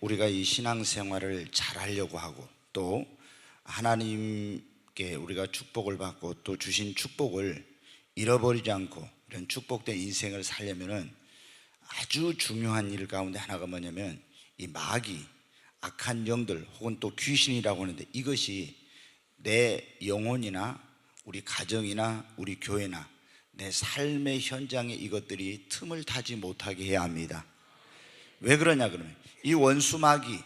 우리가 이 신앙생활을 잘 하려고 하고 또 하나님께 우리가 축복을 받고 또 주신 축복을 잃어버리지 않고 이런 축복된 인생을 살려면은 아주 중요한 일 가운데 하나가 뭐냐면 이 마귀, 악한 영들 혹은 또 귀신이라고 하는데 이것이 내 영혼이나 우리 가정이나 우리 교회나 내 삶의 현장에 이것들이 틈을 타지 못하게 해야 합니다. 왜 그러냐 그러면 이 원수 마귀,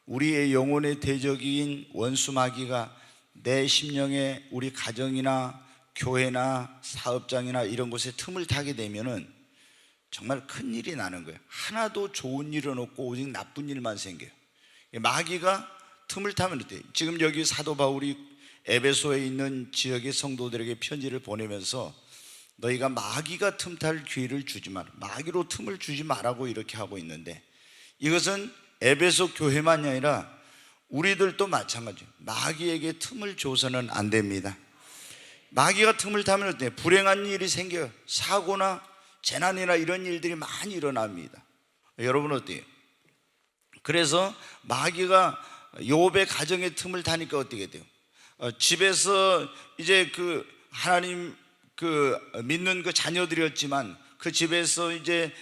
우리의 영혼의 대적인 원수 마귀가 내 심령에 우리 가정이나 교회나 사업장이나 이런 곳에 틈을 타게 되면은 정말 큰일이 나는 거예요. 하나도 좋은 일은 없고 오직 나쁜 일만 생겨요. 마귀가 틈을 타면 어때요? 지금 여기 사도 바울이 에베소에 있는 지역의 성도들에게 편지를 보내면서 너희가 마귀가 틈탈 기회를 주지 마라, 마귀로 틈을 주지 말라고 이렇게 하고 있는데, 이것은 에베소 교회만이 아니라 우리들도 마찬가지예요. 마귀에게 틈을 줘서는 안 됩니다. 마귀가 틈을 타면 어때요? 불행한 일이 생겨요. 사고나 재난이나 이런 일들이 많이 일어납니다. 여러분 어때요? 그래서 마귀가 욥의 가정의 틈을 타니까 어떻게 돼요? 집에서 이제 하나님 믿는 자녀들이었지만 그 집에서 이제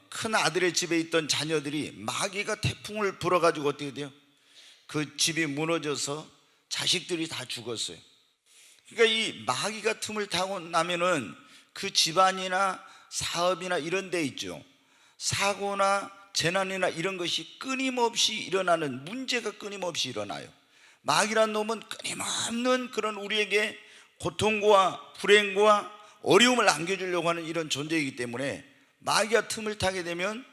큰 아들의 집에 있던 자녀들이 마귀가 태풍을 불어가지고 어떻게 돼요? 그 집이 무너져서 자식들이 다 죽었어요. 그러니까 이 마귀가 틈을 타고 나면은 그 집안이나 사업이나 이런 데 있죠, 사고나 재난이나 이런 것이 끊임없이 일어나는, 문제가 끊임없이 일어나요. 마귀란 놈은 끊임없는 그런 우리에게 고통과 불행과 어려움을 안겨주려고 하는 이런 존재이기 때문에 마귀가 틈을 타게 되면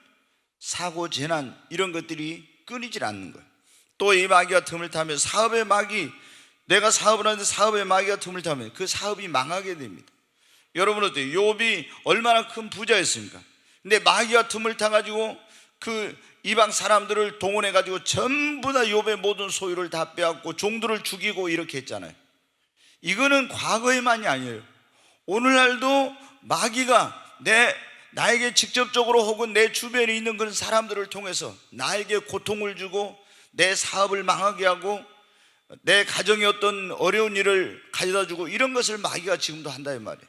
사고, 재난 이런 것들이 끊이질 않는 거예요. 또 이 마귀가 틈을 타면 사업의 마귀, 내가 사업을 하는데 사업의 마귀가 틈을 타면 그 사업이 망하게 됩니다. 여러분 어때요? 욥이 얼마나 큰 부자였습니까? 근데 마귀가 틈을 타가지고 그 이방 사람들을 동원해가지고 전부 다 욥의 모든 소유를 다 빼앗고 종들을 죽이고 이렇게 했잖아요. 이거는 과거에만이 아니에요. 오늘날도 마귀가 나에게 직접적으로 혹은 내 주변에 있는 그런 사람들을 통해서 나에게 고통을 주고 내 사업을 망하게 하고 내 가정에 어떤 어려운 일을 가져다 주고 이런 것을 마귀가 지금도 한다는 말이에요.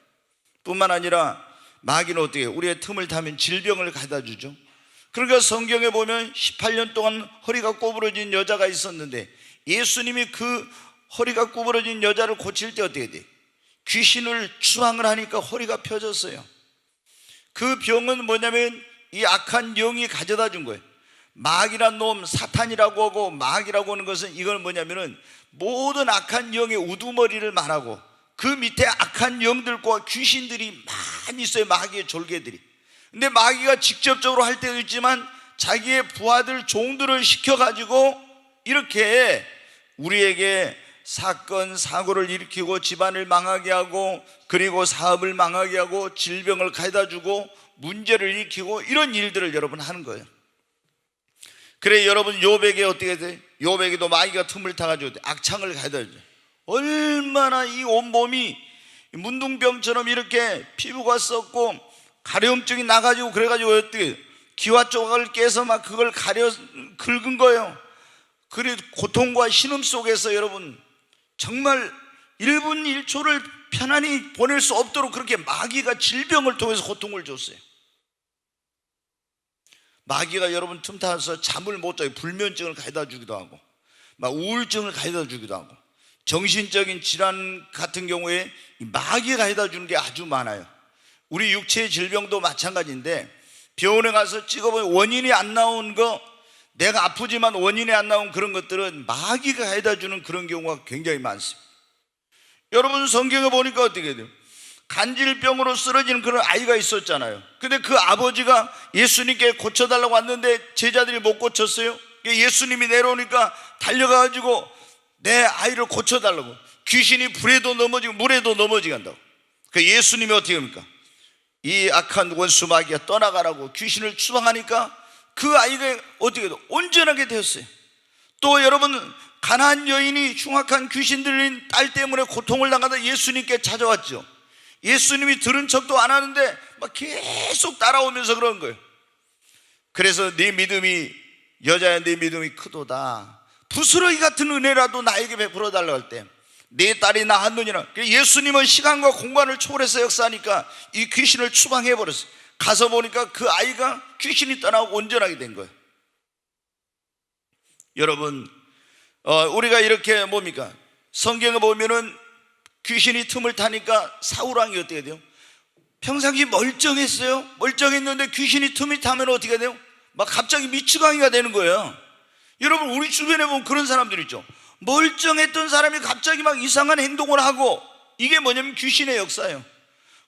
뿐만 아니라 마귀는 어떻게 해요? 우리의 틈을 타면 질병을 가져다 주죠. 그러니까 성경에 보면 18년 동안 허리가 구부러진 여자가 있었는데 예수님이 그 허리가 구부러진 여자를 고칠 때 어떻게 돼요? 귀신을 추앙을 하니까 허리가 펴졌어요. 그 병은 뭐냐면 이 악한 영이 가져다 준 거예요. 마귀란 놈, 사탄이라고 하고 마귀라고 하는 것은 이건 뭐냐면은 모든 악한 영의 우두머리를 말하고 그 밑에 악한 영들과 귀신들이 많이 있어요. 마귀의 졸개들이. 근데 마귀가 직접적으로 할 때도 있지만 자기의 부하들, 종들을 시켜가지고 이렇게 우리에게 사건, 사고를 일으키고 집안을 망하게 하고 그리고 사업을 망하게 하고 질병을 가져다 주고 문제를 일으키고 이런 일들을 여러분 하는 거예요. 그래 여러분 욥에게 어떻게 돼? 욥에게도 마귀가 틈을 타가지고 악창을 가져다 주죠. 얼마나 이 온몸이 문둥병처럼 이렇게 피부가 썩고 가려움증이 나가지고 그래가지고 어떻게 기와 조각을 깨서 막 그걸 가려 긁은 거예요. 그래 고통과 신음 속에서 여러분 정말 1분 1초를 편안히 보낼 수 없도록 그렇게 마귀가 질병을 통해서 고통을 줬어요. 마귀가 여러분 틈타서 잠을 못 자고 불면증을 가져다 주기도 하고 막 우울증을 가져다 주기도 하고 정신적인 질환 같은 경우에 마귀가 가져다 주는 게 아주 많아요. 우리 육체의 질병도 마찬가지인데 병원에 가서 찍어보면 원인이 안 나온 거, 내가 아프지만 원인이 안 나온 그런 것들은 마귀가 가져다 주는 그런 경우가 굉장히 많습니다. 여러분 성경에 보니까 어떻게 돼요? 간질병으로 쓰러지는 그런 아이가 있었잖아요. 근데 그 아버지가 예수님께 고쳐달라고 왔는데 제자들이 못 고쳤어요. 예수님이 내려오니까 달려가가지고 내 아이를 고쳐달라고. 귀신이 불에도 넘어지고 물에도 넘어지게 한다고. 그 예수님이 어떻게 합니까? 이 악한 원수 마귀가 떠나가라고 귀신을 추방하니까 그 아이가 어떻게 돼요? 온전하게 되었어요. 또 여러분 가나안 여인이 흉악한 귀신 들린 딸 때문에 고통을 당하다 예수님께 찾아왔죠. 예수님이 들은 척도 안 하는데 막 계속 따라오면서 그런 거예요. 그래서 네 믿음이 여자야 내 믿음이 크도다. 부스러기 같은 은혜라도 나에게 베풀어 달라고 할 때 네 딸이 낳았느니라. 예수님은 시간과 공간을 초월해서 역사하니까 이 귀신을 추방해 버렸어요. 가서 보니까 그 아이가 귀신이 떠나고 온전하게 된 거예요. 여러분, 우리가 이렇게 뭡니까? 성경에 보면은 귀신이 틈을 타니까 사울왕이 어떻게 돼요? 평상시 멀쩡했어요. 멀쩡했는데 귀신이 틈이 타면 어떻게 돼요? 막 갑자기 미치광이가 되는 거예요. 여러분, 우리 주변에 보면 그런 사람들 있죠. 멀쩡했던 사람이 갑자기 막 이상한 행동을 하고, 이게 뭐냐면 귀신의 역사예요.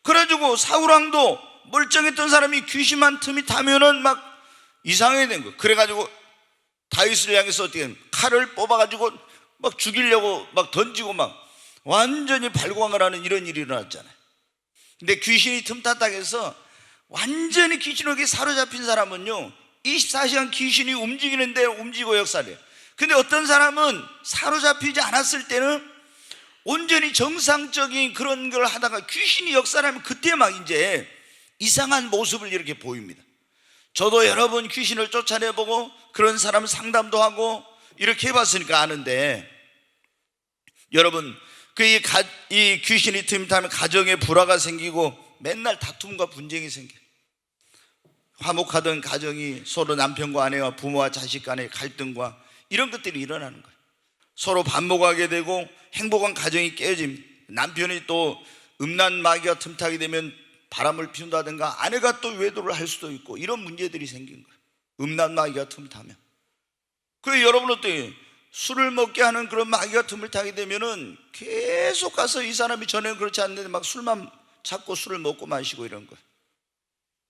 그래가지고 사울왕도 멀쩡했던 사람이 귀신만 틈이 타면은 막 이상하게 된 거예요. 그래가지고 다윗을 향해서 어떻게 칼을 뽑아가지고 막 죽이려고 막 던지고 막 완전히 발광을 하는 이런 일이 일어났잖아요. 근데 귀신이 틈탔다고 해서 완전히 귀신에게 사로잡힌 사람은요 24시간 귀신이 움직이는데 움직이고 역사를 해요. 근데 어떤 사람은 사로잡히지 않았을 때는 온전히 정상적인 그런 걸 하다가 귀신이 역사하면 그때 막 이제 이상한 모습을 이렇게 보입니다. 저도 여러 번 귀신을 쫓아내보고 그런 사람 상담도 하고 이렇게 해봤으니까 아는데, 여러분 이 귀신이 틈타면 가정에 불화가 생기고 맨날 다툼과 분쟁이 생겨요. 화목하던 가정이 서로 남편과 아내와 부모와 자식 간의 갈등과 이런 것들이 일어나는 거예요. 서로 반목하게 되고 행복한 가정이 깨어집니다. 남편이 또 음란 마귀가 틈타게 되면 바람을 피운다든가 아내가 또 외도를 할 수도 있고 이런 문제들이 생긴 거예요. 음란 마귀가 틈타면. 그래서 여러분 어때요? 술을 먹게 하는 그런 마귀가 틈을 타게 되면은 계속 가서 이 사람이 전에는 그렇지 않는데 막 술만 찾고 술을 먹고 마시고 이런 거예요.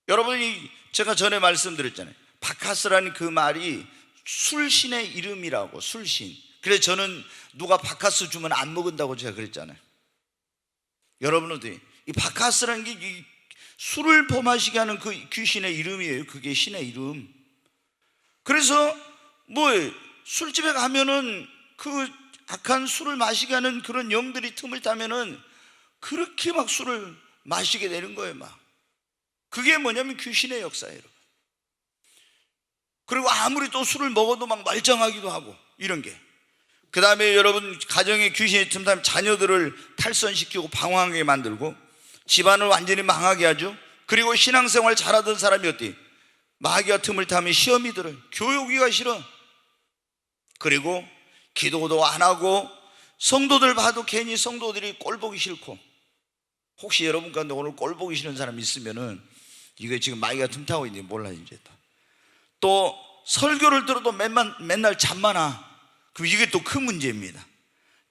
여러분이 제가 전에 말씀드렸잖아요. 바카스라는 그 말이 술신의 이름이라고, 술신. 그래서 저는 누가 바카스 주면 안 먹은다고 제가 그랬잖아요. 여러분들 이 바카스라는 게 술을 범하시게 하는 그 귀신의 이름이에요. 그게 신의 이름. 그래서 술집에 가면은 그 악한 술을 마시게 하는 그런 영들이 틈을 타면은 그렇게 막 술을 마시게 되는 거예요. 막 그게 뭐냐면 귀신의 역사예요. 그리고 아무리 또 술을 먹어도 막 말짱하기도 하고 이런 게. 그 다음에 여러분 가정에 귀신이 틈타면 자녀들을 탈선시키고 방황하게 만들고 집안을 완전히 망하게 하죠. 그리고 신앙생활 잘하던 사람이 어때? 마귀가 틈을 타면 시험이 들어요. 교회 오기가 싫어. 그리고 기도도 안 하고 성도들 봐도 괜히 성도들이 꼴 보기 싫고. 혹시 여러분 가운데 오늘 꼴 보기 싫은 사람 있으면은 이거 지금 마귀가 틈타고 있는지 몰라. 이제 또 설교를 들어도 맨날 잠만 와. 그럼 이게 또 큰 문제입니다.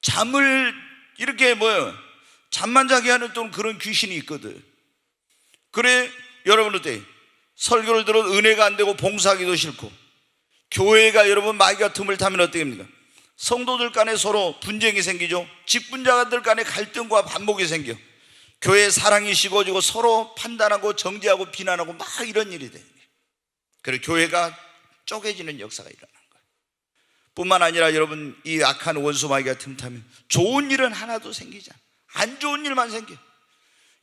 잠을 이렇게 잠만 자게 하는 또 그런 귀신이 있거든. 그래 여러분 어때? 설교를 들어도 은혜가 안 되고 봉사하기도 싫고, 교회가 여러분 마귀가 틈을 타면 어떻게 됩니까? 성도들 간에 서로 분쟁이 생기죠. 직분자들 간에 갈등과 반목이 생겨. 교회에 사랑이 식어지고 서로 판단하고 정죄하고 비난하고 막 이런 일이 돼요. 그리고 교회가 쪼개지는 역사가 일어난 거예요. 뿐만 아니라 여러분 이 악한 원수 마귀가 틈타면 좋은 일은 하나도 생기지 않아요. 안 좋은 일만 생겨.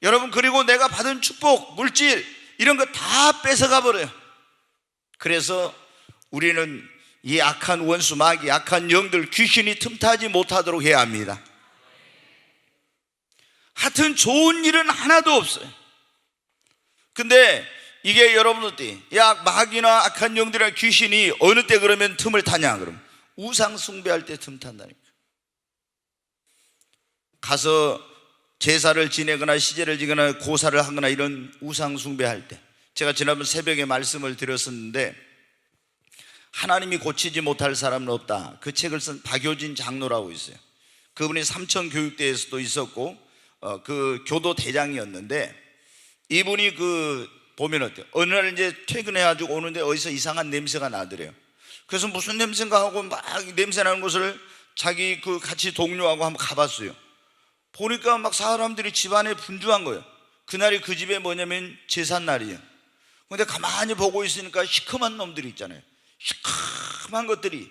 여러분 그리고 내가 받은 축복, 물질 이런 거 다 뺏어가 버려요. 그래서 우리는 이 악한 원수 마귀, 악한 영들, 귀신이 틈타지 못하도록 해야 합니다. 하여튼 좋은 일은 하나도 없어요. 근데 이게 여러분 어때? 마귀나 악한 영들이나 귀신이 어느 때 그러면 틈을 타냐? 그럼 우상 숭배할 때 틈 탄다니까. 가서 제사를 지내거나 시제를 지거나 고사를 하거나 이런 우상 숭배할 때, 제가 지난번 새벽에 말씀을 드렸었는데 하나님이 고치지 못할 사람은 없다. 그 책을 쓴 박효진 장로라고 있어요. 그분이 삼천교육대에서도 있었고 그 교도 대장이었는데, 이분이 보면 어때요? 어느 날 이제 퇴근해가지고 오는데 어디서 이상한 냄새가 나더래요. 그래서 무슨 냄새인가 하고 막 냄새 나는 곳을 자기 같이 동료하고 한번 가봤어요. 보니까 막 사람들이 집안에 분주한 거예요. 그날이 그 집에 뭐냐면 제삿날이에요. 근데 가만히 보고 있으니까 시커먼 놈들이 있잖아요. 시커먼 것들이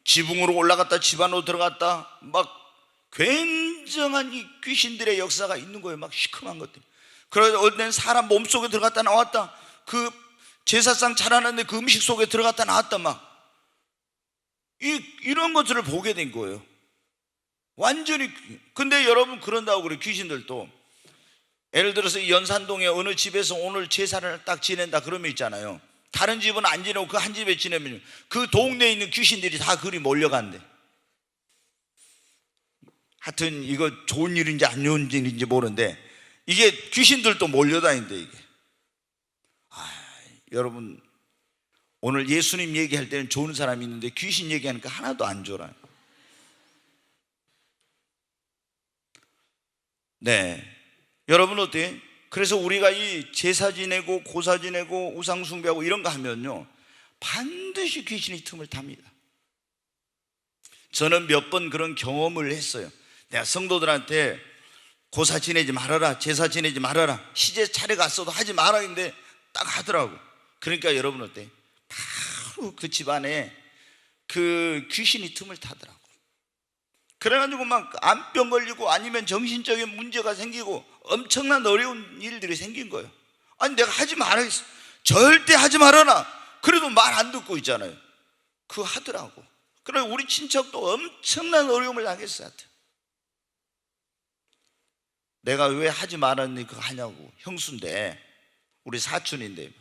지붕으로 올라갔다 집안으로 들어갔다 막 굉장한 이 귀신들의 역사가 있는 거예요. 막 시커먼 것들이. 그래서 어떤 사람 몸속에 들어갔다 나왔다, 그 제사상 차려놨는데 그 음식 속에 들어갔다 나왔다 막. 이런 것들을 보게 된 거예요. 완전히. 근데 여러분 그런다고 그래. 귀신들도 예를 들어서 이 연산동에 어느 집에서 오늘 제사를 딱 지낸다 그러면 있잖아요, 다른 집은 안 지내고 그 한 집에 지내면 그 동네에 있는 귀신들이 다 그리 몰려간대. 하여튼 이거 좋은 일인지 안 좋은 일인지 모르는데 이게 귀신들도 몰려다닌대 이게. 여러분 오늘 예수님 얘기할 때는 좋은 사람이 있는데 귀신 얘기하니까 하나도 안 좋아요. 네, 여러분 어때요? 그래서 우리가 이 제사 지내고 고사 지내고 우상 숭배하고 이런 거 하면요 반드시 귀신이 틈을 탑니다. 저는 몇 번 그런 경험을 했어요. 내가 성도들한테 고사 지내지 말아라, 제사 지내지 말아라, 시제 차례 갔어도 하지 말아 했는데 딱 하더라고. 그러니까 여러분 어때? 바로 그 집안에 그 귀신이 틈을 타더라고. 그래가지고 막 암병 걸리고 아니면 정신적인 문제가 생기고 엄청난 어려운 일들이 생긴 거예요. 아니 내가 하지 말아 했어, 절대 하지 말아라, 그래도 말 안 듣고 있잖아요. 그거 하더라고. 그래 우리 친척도 엄청난 어려움을 당했어요. 내가 왜 하지 말았니 그거 하냐고. 형수인데 우리 사촌인데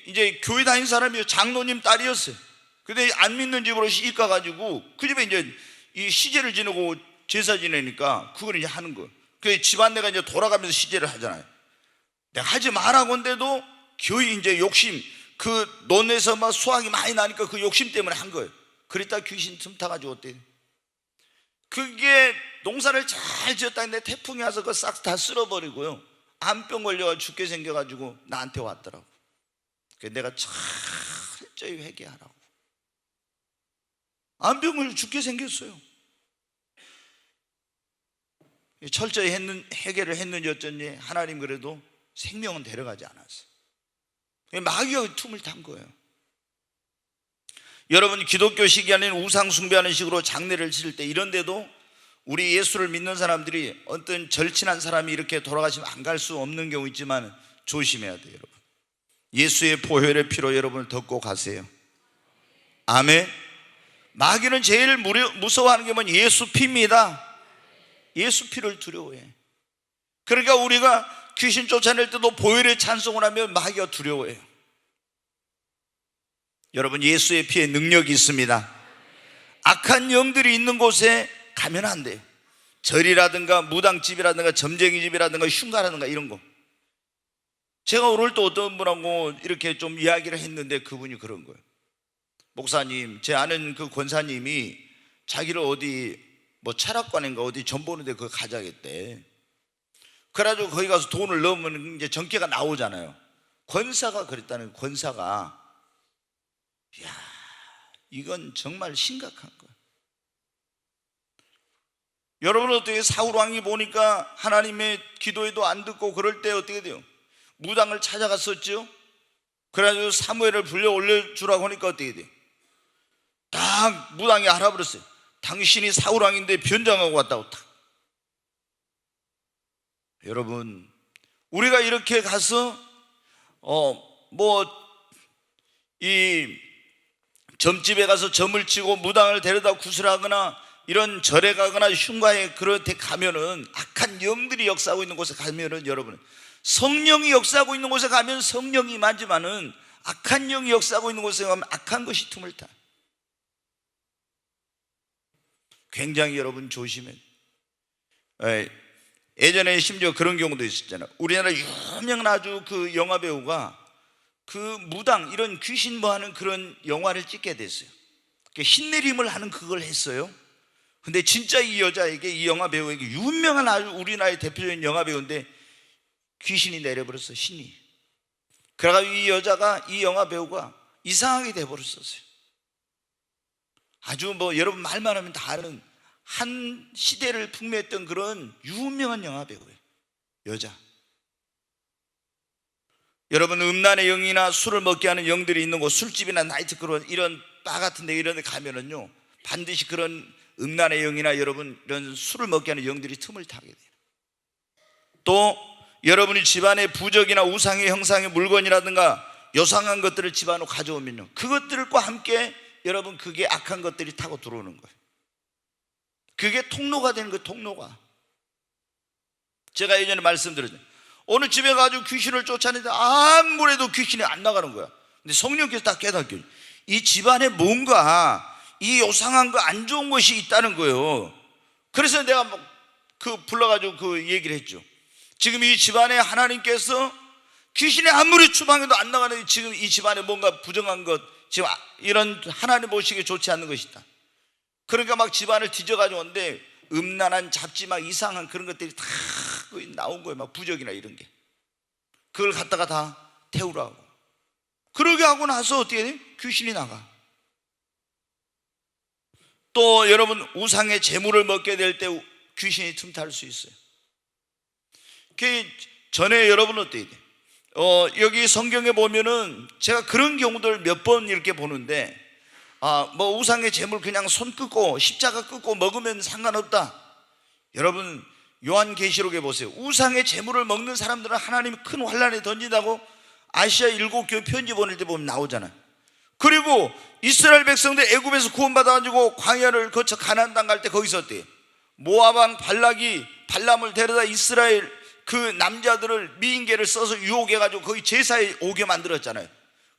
이제 교회 다닌 사람이 장로님 딸이었어요. 근데 안 믿는 집으로 시집 가가지고 그 집에 이제 이 시제를 지내고 제사 지내니까 그걸 이제 하는 거예요. 그 집안 내가 이제 돌아가면서 시제를 하잖아요. 내가 하지 말라고 한데도 교회 이제 욕심, 그 논에서 막 수확이 많이 나니까 그 욕심 때문에 한 거예요. 그랬다 귀신 틈타가지고 어때? 그게 농사를 잘 지었다 했는데 태풍이 와서 그거 싹 다 쓸어버리고요, 암병 걸려가 죽게 생겨가지고 나한테 왔더라고. 그래서 내가 철저히 회개하라고. 암병 걸려 죽게 생겼어요. 철저히 해결을 했는지 어쩐지 하나님 그래도 생명은 데려가지 않았어요. 마귀가 틈을 탄 거예요. 여러분 기독교식이 아닌 우상 숭배하는 식으로 장례를 치를 때 이런데도 우리 예수를 믿는 사람들이 어떤 절친한 사람이 이렇게 돌아가시면 안 갈 수 없는 경우 있지만 조심해야 돼요. 여러분 예수의 보혈의 피로 여러분을 덮고 가세요. 아멘. 마귀는 제일 무서워하는 게 뭐냐? 예수 피입니다. 예수 피를 두려워해. 그러니까 우리가 귀신 쫓아낼 때도 보혈의 찬송을 하면 마귀가 두려워해요. 여러분 예수의 피에 능력이 있습니다. 악한 영들이 있는 곳에 가면 안 돼요. 절이라든가 무당집이라든가 점쟁이집이라든가 흉가라든가 이런 거. 제가 오늘 또 어떤 분하고 이렇게 좀 이야기를 했는데 그분이 그런 거예요. 목사님, 제 아는 그 권사님이 자기를 어디 뭐 철학관인가 어디 전 보는데 그거 가자겠대. 그래가지고 거기 가서 돈을 넣으면 이제 전개가 나오잖아요. 권사가 그랬다는. 권사가. 이야, 이건 정말 심각한 거예요. 여러분 어떻게 사울 왕이 보니까 하나님의 기도에도 안 듣고 그럴 때 어떻게 돼요? 무당을 찾아갔었죠. 그래가지고 사무엘을 불러 올려주라고 하니까 어떻게 돼요? 딱 무당이 알아버렸어요. 당신이 사울 왕인데 변장하고 왔다고. 딱. 여러분 우리가 이렇게 가서 이 점집에 가서 점을 치고 무당을 데려다 구슬하거나 이런 절에 가거나 흉가에 그런 데 가면은 악한 영들이 역사하고 있는 곳에 가면은 여러분 성령이 역사하고 있는 곳에 가면 성령이 임하지만은 악한 영이 역사하고 있는 곳에 가면 악한 것이 틈을 타. 굉장히 여러분 조심해. 예전에 심지어 그런 경우도 있었잖아요. 우리나라 유명한 아주 그 영화 배우가 그 무당 이런 귀신 뭐 하는 그런 영화를 찍게 됐어요. 흰내림을 하는 그걸 했어요. 근데 진짜 이 여자에게, 이 영화 배우에게, 유명한 아주 우리나라의 대표적인 영화 배우인데 귀신이 내려버렸어, 신이. 그래가지고 이 여자가, 이 영화 배우가 이상하게 돼버렸었어요. 아주 뭐 여러분 말만 하면 다 아는 한 시대를 풍미했던 그런 유명한 영화 배우예요. 여자. 여러분 음란의 영이나 술을 먹게 하는 영들이 있는 곳, 술집이나 나이트클럽 이런 바 같은 데 이런 데 가면은요 반드시 그런 음란의 영이나 여러분 이런 술을 먹게 하는 영들이 틈을 타게 돼요. 또 여러분이 집안에 부적이나 우상의 형상의 물건이라든가 요상한 것들을 집안으로 가져오면요 그것들과 함께 여러분 그게 악한 것들이 타고 들어오는 거예요. 그게 통로가 되는 거예요. 통로가. 제가 예전에 말씀드렸죠. 어느 집에 가지고 귀신을 쫓아내는데 아무래도 귀신이 안 나가는 거야. 근데 성령께서 딱 깨닫게, 이 집안에 뭔가 이 요상한 거 안 좋은 것이 있다는 거예요. 그래서 내가 불러가지고 그 얘기를 했죠. 지금 이 집안에 하나님께서 귀신이 아무리 추방해도 안 나가는, 지금 이 집안에 뭔가 부정한 것, 지금 이런 하나님 보시기에 좋지 않는 것이 있다. 그러니까 막 집안을 뒤져가지고 오는데 음란한 잡지 막 이상한 그런 것들이 다 나온 거예요. 막 부적이나 이런 게. 그걸 갖다가 다 태우라고. 그러게 하고 나서 어떻게 돼? 귀신이 나가. 또 여러분 우상의 재물을 먹게 될 때 귀신이 틈탈 수 있어요. 그 전에 여러분 어떻게 돼? 여기 성경에 보면은 제가 그런 경우들 몇 번 이렇게 보는데, 뭐 우상의 재물 그냥 손 끄고 십자가 끄고 먹으면 상관없다. 여러분 요한계시록에 보세요. 우상의 재물을 먹는 사람들은 하나님이 큰 환란에 던진다고 아시아 7교회 편지 보낼 때 보면 나오잖아요. 그리고 이스라엘 백성들 애굽에서 구원받아가지고 광야를 거쳐 가나안 땅 갈 때 거기서 어때요? 모압 왕 발락이 발람을 데려다 이스라엘 그 남자들을 미인계를 써서 유혹해가지고 거기 제사에 오게 만들었잖아요.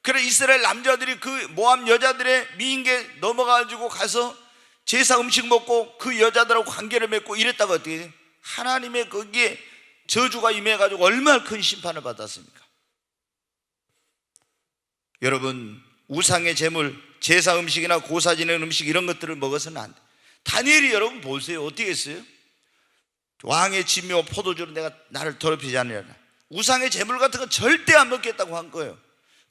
그래 이스라엘 남자들이 그 모압 여자들의 미인계 넘어가지고 가서 제사 음식 먹고 그 여자들하고 관계를 맺고 이랬다가 어떻게 돼요? 하나님의 거기에 저주가 임해가지고 얼마나 큰 심판을 받았습니까? 여러분 우상의 제물, 제사 음식이나 고사 지낸 음식 이런 것들을 먹어서는 안 돼. 다니엘이 여러분 보세요. 어떻게 했어요? 왕의 진묘 포도주로 내가 나를 더럽히지 않으리라. 우상의 제물 같은 건 절대 안 먹겠다고 한 거예요.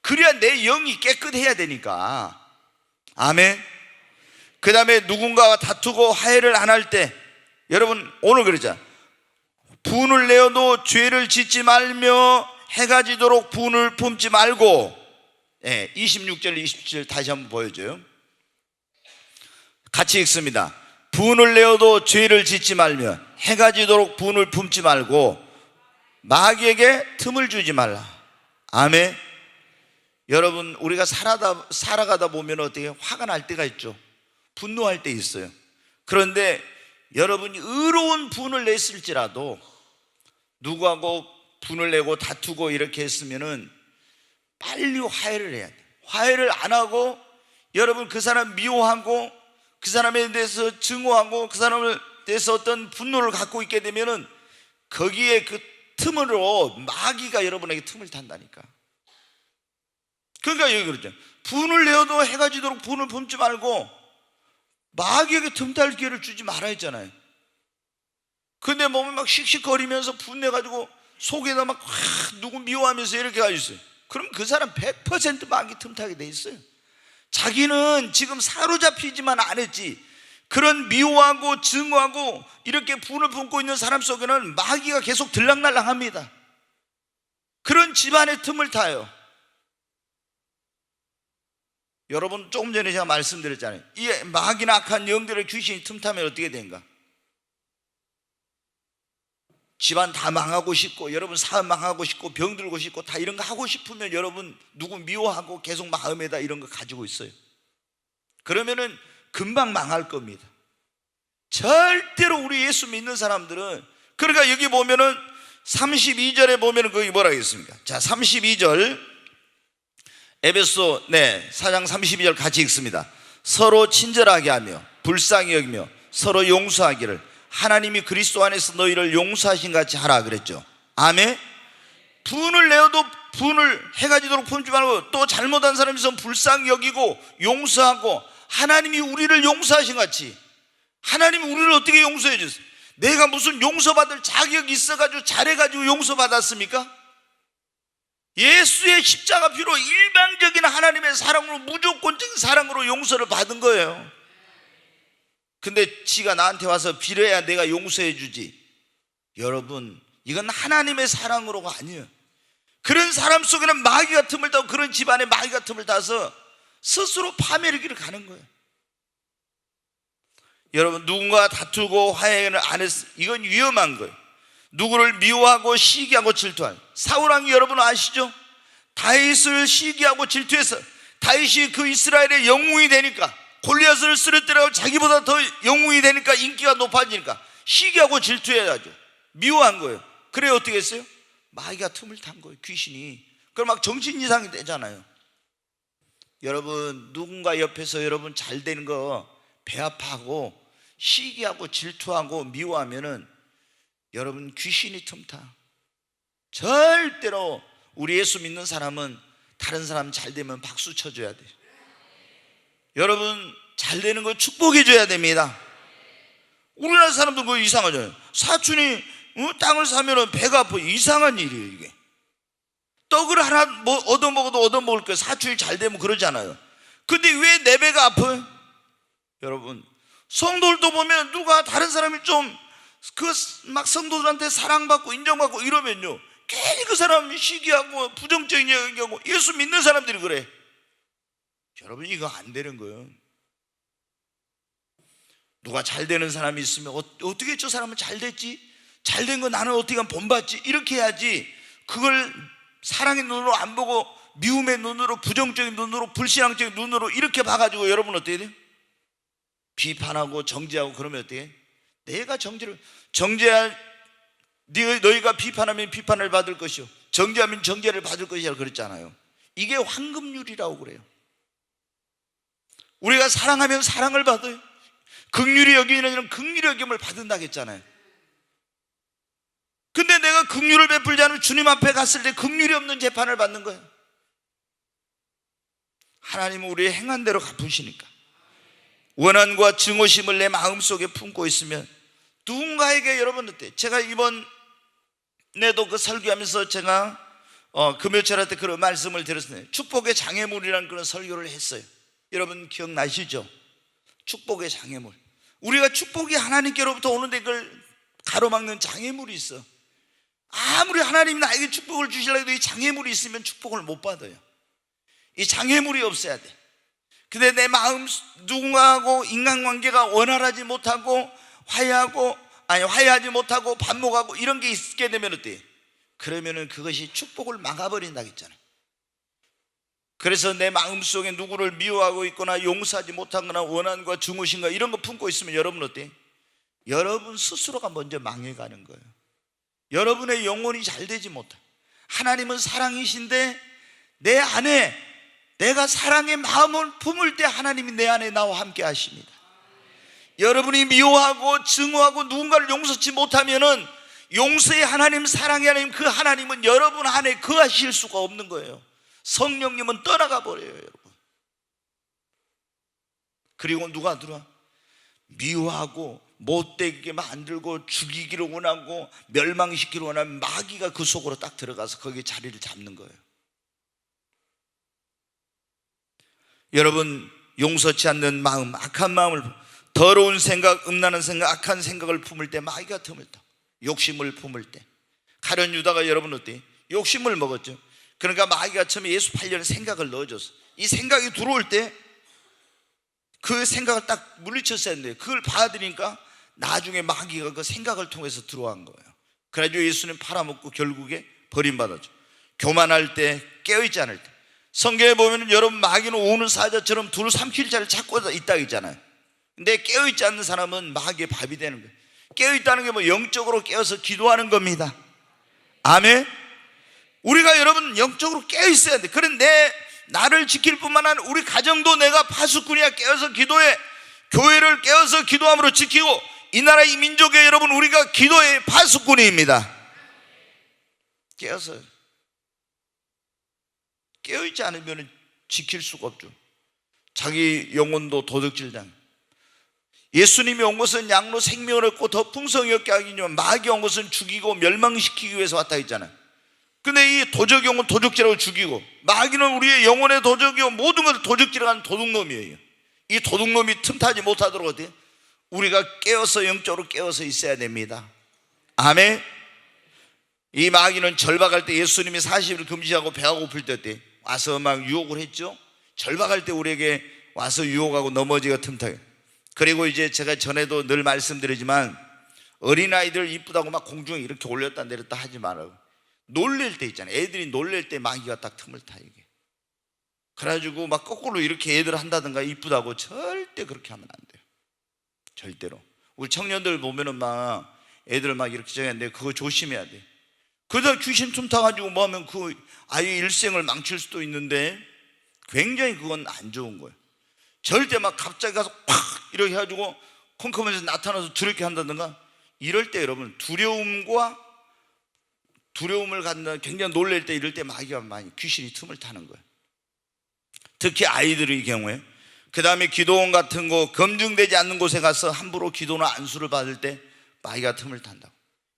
그래야 내 영이 깨끗해야 되니까. 아멘. 그 다음에 누군가와 다투고 화해를 안 할 때, 여러분 오늘 그러자, 분을 내어도 죄를 짓지 말며 해가 지도록 분을 품지 말고. 26절 27절 다시 한번 보여줘요. 같이 읽습니다. 분을 내어도 죄를 짓지 말며 해가 지도록 분을 품지 말고 마귀에게 틈을 주지 말라. 아멘. 여러분 우리가 살아가다 보면 어떻게 화가 날 때가 있죠. 분노할 때 있어요. 그런데 여러분이 의로운 분을 냈을지라도 누구하고 분을 내고 다투고 이렇게 했으면은 빨리 화해를 해야 돼. 화해를 안 하고 여러분 그 사람 미워하고 그 사람에 대해서 증오하고 그 사람에 대해서 어떤 분노를 갖고 있게 되면은 거기에 그 틈으로 마귀가 여러분에게 틈을 탄다니까. 그러니까 여기 그러죠. 분을 내어도 해가 지도록 분을 품지 말고 마귀에게 틈탈 기회를 주지 말아 했잖아요. 근데 몸을 막 씩씩거리면서 분내가지고 속에다 막 누구 미워하면서 이렇게 가지고 있어요. 그럼 그 사람 100% 마귀 틈타게 돼 있어요. 자기는 지금 사로잡히지만 안 했지, 그런 미워하고 증오하고 이렇게 분을 품고 있는 사람 속에는 마귀가 계속 들락날락합니다. 그런 집안의 틈을 타요. 여러분 조금 전에 제가 말씀드렸잖아요. 이 마귀나 악한 영들의 귀신이 틈타면 어떻게 된가? 집안 다 망하고 싶고 여러분 사업 망하고 싶고 병들고 싶고 다 이런 거 하고 싶으면 여러분 누구 미워하고 계속 마음에다 이런 거 가지고 있어요. 그러면은 금방 망할 겁니다. 절대로 우리 예수 믿는 사람들은, 그러니까 여기 보면은 32절에 보면은 거기 뭐라 하겠습니까? 자 32절 에베소 4장 32절 같이 읽습니다. 서로 친절하게 하며 불쌍히 여기며 서로 용서하기를 하나님이 그리스도 안에서 너희를 용서하신 같이 하라 그랬죠. 아멘. 분을 내어도 분을 해가 지도록 품지 말고 또 잘못한 사람이 있으면 불쌍히 여기고 용서하고, 하나님이 우리를 용서하신 같이. 하나님이 우리를 어떻게 용서해 주세요? 내가 무슨 용서받을 자격이 있어가지고 잘해가지고 용서받았습니까? 예수의 십자가 피로 일방적인 하나님의 사랑으로, 무조건적인 사랑으로 용서를 받은 거예요. 근데 지가 나한테 와서 빌어야 내가 용서해 주지. 여러분 이건 하나님의 사랑으로가 아니에요. 그런 사람 속에는 마귀가 틈을 타고 그런 집안에 마귀가 틈을 타서 스스로 파멸의 길을 가는 거예요. 여러분 누군가 다투고 화해를 안 했어, 이건 위험한 거예요. 누구를 미워하고 시기하고 질투하는 사울 왕이 여러분 아시죠? 다윗을 시기하고 질투해서 다윗이 그 이스라엘의 영웅이 되니까, 골리앗을 쓰러뜨리고 자기보다 더 영웅이 되니까, 인기가 높아지니까 시기하고 질투해야죠. 미워한 거예요. 그래 어떻게 했어요? 마귀가 틈을 탄 거예요. 귀신이. 그럼 막 정신 이상이 되잖아요. 여러분, 누군가 옆에서 여러분 잘 되는 거 배아파하고 시기하고 질투하고 미워하면은 여러분 귀신이 틈타. 절대로 우리 예수 믿는 사람은 다른 사람 잘 되면 박수 쳐줘야 돼요. 여러분 잘 되는 거 축복해 줘야 됩니다. 우리나라 사람들 그거 이상하잖아요. 사촌이 땅을 사면은 배가 아파. 이상한 일이에요 이게. 떡을 하나 뭐 얻어먹어도 얻어먹을 거예요. 사촌이 잘 되면 그러잖아요. 근데 왜 내 배가 아파요? 여러분, 성도들도 보면 누가 다른 사람이 좀 그 막 성도들한테 사랑받고 인정받고 이러면요, 괜히 그 사람이 시기하고 부정적인 얘기하고. 예수 믿는 사람들이 그래. 여러분 이거 안 되는 거예요. 누가 잘 되는 사람이 있으면 어떻게 저 사람은 잘 됐지? 잘 된 거 나는 어떻게 하면 본받지? 이렇게 해야지. 그걸 사랑의 눈으로 안 보고 미움의 눈으로, 부정적인 눈으로, 불신앙적인 눈으로 이렇게 봐가지고 여러분 어떻게 돼요? 비판하고 정죄하고. 그러면 어떻게 해? 내가 정죄할, 너희가 비판하면 비판을 받을 것이요 정죄하면 정죄를 받을 것이라 그랬잖아요. 이게 황금률이라고 그래요. 우리가 사랑하면 사랑을 받아요. 긍휼히 여기는 이는 긍휼히 여김을 받는다고 했잖아요. 근데 내가 긍휼을 베풀지 않으면 주님 앞에 갔을 때 긍휼이 없는 재판을 받는 거예요. 하나님은 우리의 행한 대로 갚으시니까. 원한과 증오심을 내 마음속에 품고 있으면 누군가에게, 여러분 어때? 제가 이번에도 그 설교하면서 제가 금요철 때 그런 말씀을 드렸어요. 축복의 장애물이라는 그런 설교를 했어요. 여러분 기억나시죠? 축복의 장애물. 우리가 축복이 하나님께로부터 오는데 그걸 가로막는 장애물이 있어. 아무리 하나님이 나에게 축복을 주시려고 해도 이 장애물이 있으면 축복을 못 받아요. 이 장애물이 없어야 돼. 근데 내 마음, 누군가하고 인간관계가 원활하지 못하고 화해하지 못하고 반목하고 이런 게 있게 되면 어때요? 그러면은 그것이 축복을 막아버린다고 했잖아요. 그래서 내 마음속에 누구를 미워하고 있거나 용서하지 못하거나 원한과 증오심과 이런 거 품고 있으면 여러분 어때요? 여러분 스스로가 먼저 망해가는 거예요. 여러분의 영혼이 잘 되지 못해. 하나님은 사랑이신데 내 안에, 내가 사랑의 마음을 품을 때 하나님이 내 안에 나와 함께 하십니다. 여러분이 미워하고 증오하고 누군가를 용서치 못하면은 용서의 하나님, 사랑의 하나님, 그 하나님은 여러분 안에 거하실 수가 없는 거예요. 성령님은 떠나가 버려요, 여러분. 그리고 누가 들어와? 미워하고 못되게 만들고 죽이기를 원하고 멸망시키기를 원하는 마귀가 그 속으로 딱 들어가서 거기에 자리를 잡는 거예요. 여러분, 용서치 않는 마음, 악한 마음을, 더러운 생각, 음란한 생각, 악한 생각을 품을 때 마귀가 틈을 타. 욕심을 품을 때. 가룟 유다가 여러분 어때요? 욕심을 먹었죠. 그러니까 마귀가 처음에 예수 팔려는 생각을 넣어줬어. 이 생각이 들어올 때 그 생각을 딱 물리쳤어야 했는데 그걸 받아들이니까 나중에 마귀가 그 생각을 통해서 들어간 거예요. 그래가지고 예수님 팔아먹고 결국에 버림받았죠. 교만할 때, 깨어있지 않을 때. 성경에 보면 여러분 마귀는 우는 사자처럼 둘 삼킬 자를 찾고 있다고 있잖아요. 근데 깨어있지 않는 사람은 마귀의 밥이 되는 거예요. 깨어있다는 게 뭐 영적으로 깨어서 기도하는 겁니다. 아멘. 우리가 여러분 영적으로 깨어있어야 돼. 그런데 나를 지킬 뿐만 아니라 우리 가정도 내가 파수꾼이야. 깨어서 기도해. 교회를 깨어서 기도함으로 지키고 이 나라 이 민족에 여러분 우리가 기도의 파수꾼입니다. 깨어서. 깨어있지 않으면 지킬 수가 없죠. 자기 영혼도 도둑질당. 예수님이 온 것은 양로 생명을 얻고 더 풍성히 얻게 하기니와 마귀가 온 것은 죽이고 멸망시키기 위해서 왔다 했잖아요. 근데 이 도적 영혼 도적질하고 죽이고, 마귀는 우리의 영혼의 도적이요 모든 것을 도적질하는 도둑놈이에요. 이 도둑놈이 틈타지 못하도록 어때요? 우리가 깨어서, 영적으로 깨어서 있어야 됩니다. 아멘. 이 마귀는 절박할 때 예수님이 40일 금지하고 배가 고플 때 어때요? 와서 막 유혹을 했죠. 절박할 때 우리에게 와서 유혹하고 넘어지가 틈타요. 그리고 이제 제가 전에도 늘 말씀드리지만 어린아이들 이쁘다고 막 공중에 이렇게 올렸다 내렸다 하지 말라고. 놀랄 때 있잖아요. 애들이 놀랄 때 마귀가 딱 틈을 타. 이게 그래가지고 막 거꾸로 이렇게 애들 한다든가 이쁘다고 절대 그렇게 하면 안 돼요. 절대로. 우리 청년들 보면은 막 애들 막 이렇게 정했는데 그거 조심해야 돼. 그러다 귀신 틈타가지고 뭐 하면 그 아이의 일생을 망칠 수도 있는데 굉장히 그건 안 좋은 거예요. 절대 막 갑자기 가서 팍 이렇게 해가지고 컴컴해서 나타나서 두렵게 한다든가 이럴 때 여러분 두려움을 갖는 굉장히 놀랄 때 이럴 때 마귀가 많이 귀신이 틈을 타는 거예요. 특히 아이들의 경우에. 그 다음에 기도원 같은 거 검증되지 않는 곳에 가서 함부로 기도나 안수를 받을 때 마귀가 틈을 탄다고.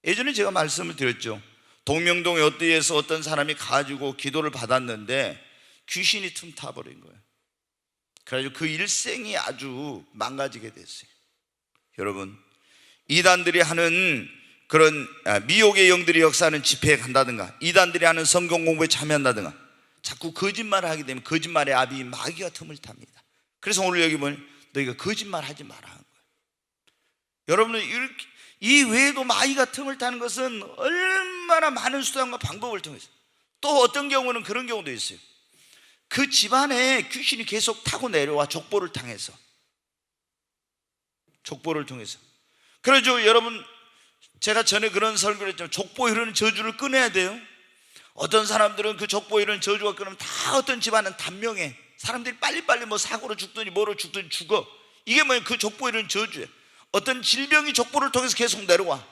예전에 제가 말씀을 드렸죠. 동명동에 어디에서 어떤 사람이 가지고 기도를 받았는데 귀신이 틈 타버린 거예요. 그래가지고 그 일생이 아주 망가지게 됐어요. 여러분, 이단들이 하는 그런 미혹의 영들이 역사하는 집회에 간다든가 이단들이 하는 성경 공부에 참여한다든가 자꾸 거짓말을 하게 되면 거짓말의 아비 마귀가 틈을 탑니다. 그래서 오늘 여기 보면 너희가 거짓말 하지 마라 하는 거예요. 여러분은 이 외에도 마귀가 틈을 타는 것은 얼마나 많은 수단과 방법을 통해서, 또 어떤 경우는 그런 경우도 있어요. 그 집안에 귀신이 계속 타고 내려와 족보를 통해서. 그래서 여러분, 제가 전에 그런 설교를 했지만 족보에 흐르는 저주를 끊어야 돼요. 어떤 사람들은 그 족보에 흐르는 저주가 끊으면 다 어떤 집안은 단명해. 사람들이 빨리빨리 뭐 사고로 죽든지 뭐로 죽든지 죽어. 이게 뭐예요? 그 족보에 흐르는 저주예요. 어떤 질병이 족보를 통해서 계속 내려와.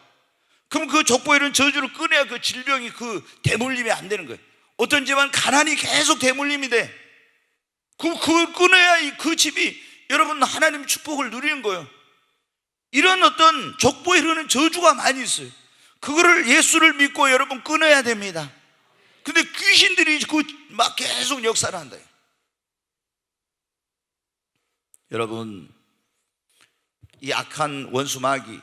그럼 그 족보에 흐르는 저주를 끊어야 그 질병이 그 대물림이 안 되는 거예요. 어떤 집안 가난이 계속 대물림이 돼. 그걸 끊어야 그 집이 여러분 하나님의 축복을 누리는 거예요. 이런 어떤 족보에 흐르는 저주가 많이 있어요. 그거를 예수를 믿고 여러분 끊어야 됩니다. 근데 귀신들이 막 계속 역사를 한다. 여러분, 이 악한 원수 마귀,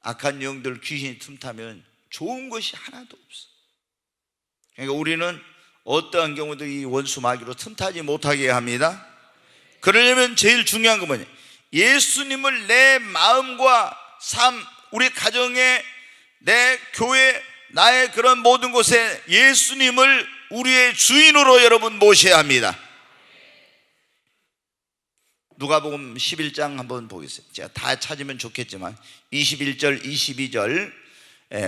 악한 영들 귀신이 틈타면 좋은 것이 하나도 없어. 그러니까 우리는 어떠한 경우도 이 원수 마귀로 틈타지 못하게 합니다. 그러려면 제일 중요한 건 뭐냐? 예수님을 내 마음과 삶, 우리 가정에, 내 교회, 나의 그런 모든 곳에 예수님을 우리의 주인으로 여러분 모셔야 합니다. 누가복음 11장 한번 보겠습니다. 제가 다 찾으면 좋겠지만 21절, 22절,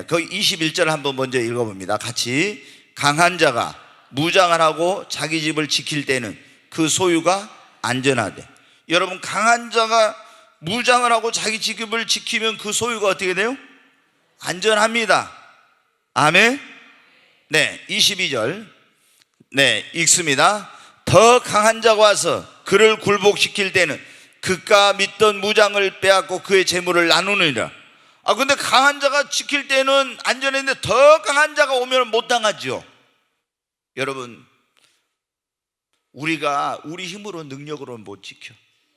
그 21절 한번 먼저 읽어봅니다. 같이. 강한 자가 무장을 하고 자기 집을 지킬 때는 그 소유가 안전하대. 여러분, 강한 자가 무장을 하고 자기 집을 지키면 그 소유가 어떻게 돼요? 안전합니다. 아멘. 네, 22절. 네, 읽습니다. 더 강한 자가 와서 그를 굴복시킬 때는 그가 믿던 무장을 빼앗고 그의 재물을 나누느니라. 근데 강한 자가 지킬 때는 안전했는데 더 강한 자가 오면 못 당하죠. 여러분, 우리가 우리 힘으로 능력으로는 못 지켜.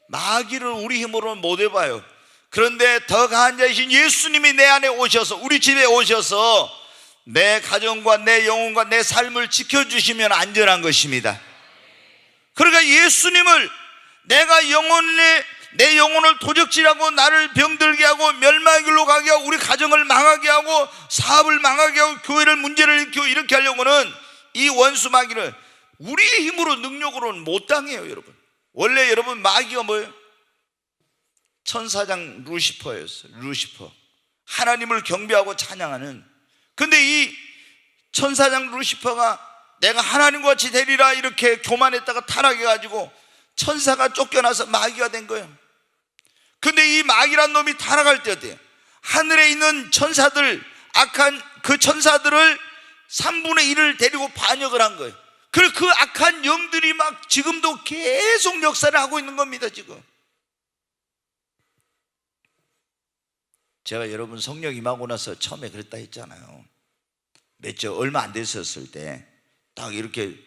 마귀를 우리 힘으로는 못 해봐요. 그런데 더 강한 자이신 예수님이 내 안에 오셔서, 우리 집에 오셔서 내 가정과 내 영혼과 내 삶을 지켜주시면 안전한 것입니다. 그러니까 예수님을, 내가 내 영혼을 도적질하고 나를 병들게 하고 멸망의 길로 가게 하고 우리 가정을 망하게 하고 사업을 망하게 하고 교회를 문제를 일으키고 이렇게 하려고는 이 원수 마귀를 우리의 힘으로 능력으로는 못 당해요. 여러분, 원래 여러분 마귀가 뭐예요? 천사장 루시퍼였어요. 루시퍼, 하나님을 경배하고 찬양하는. 근데 이 천사장 루시퍼가 내가 하나님과 같이 되리라 이렇게 교만했다가 타락해가지고 천사가 쫓겨나서 마귀가 된 거예요. 근데 이 마귀란 놈이 타락할 때 어때요? 하늘에 있는 천사들, 악한 그 천사들을 3분의 1을 데리고 반역을 한 거예요. 그래서 그 악한 영들이 막 지금도 계속 역사를 하고 있는 겁니다. 지금 제가 여러분 성령 임하고 나서 처음에 그랬다 했잖아요. 얼마 안 됐었을 때 딱 이렇게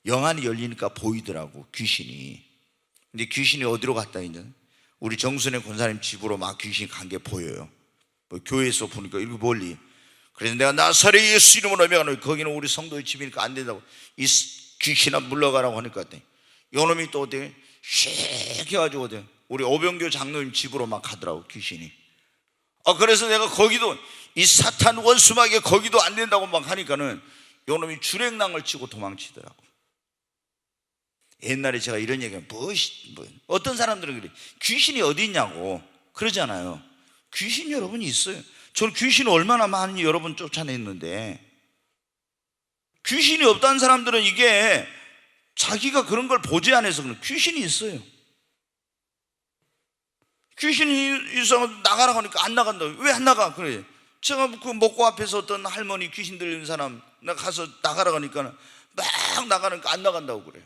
영안이 열리니까 보이더라고, 귀신이. 근데 귀신이 어디로 갔다 이제 우리 정순의 권사님 집으로 막 귀신이 간 게 보여요. 뭐 교회에서 보니까 이렇게 멀리. 그래서 내가 나사렛 예수 이름으로 명하노니, 거기는 우리 성도의 집이니까 안 된다고, 이 귀신아 물러가라고 하니까 요놈이 또 어디 씩 해가지고 어디 우리 오병교 장로님 집으로 막 가더라고, 귀신이. 그래서 내가 거기도 이 사탄 원수마귀 거기도 안 된다고 막 하니까는 요놈이 주랭랑을 치고 도망치더라고. 옛날에 제가 이런 얘기하면 어떤 사람들은 그래, 귀신이 어디 있냐고 그러잖아요. 귀신 여러분이 있어요. 저는 귀신을 얼마나 많이 여러분 쫓아냈는데, 귀신이 없다는 사람들은 이게 자기가 그런 걸 보지 않아서 그런, 귀신이 있어요. 귀신이 있어 나가라고 하니까 안 나간다. 왜 안 나가? 그래. 제가 그 목고 앞에서 어떤 할머니 귀신 들리는 사람 나 가서 나가라고 하니까 막 나가니까 안 나간다고 그래요.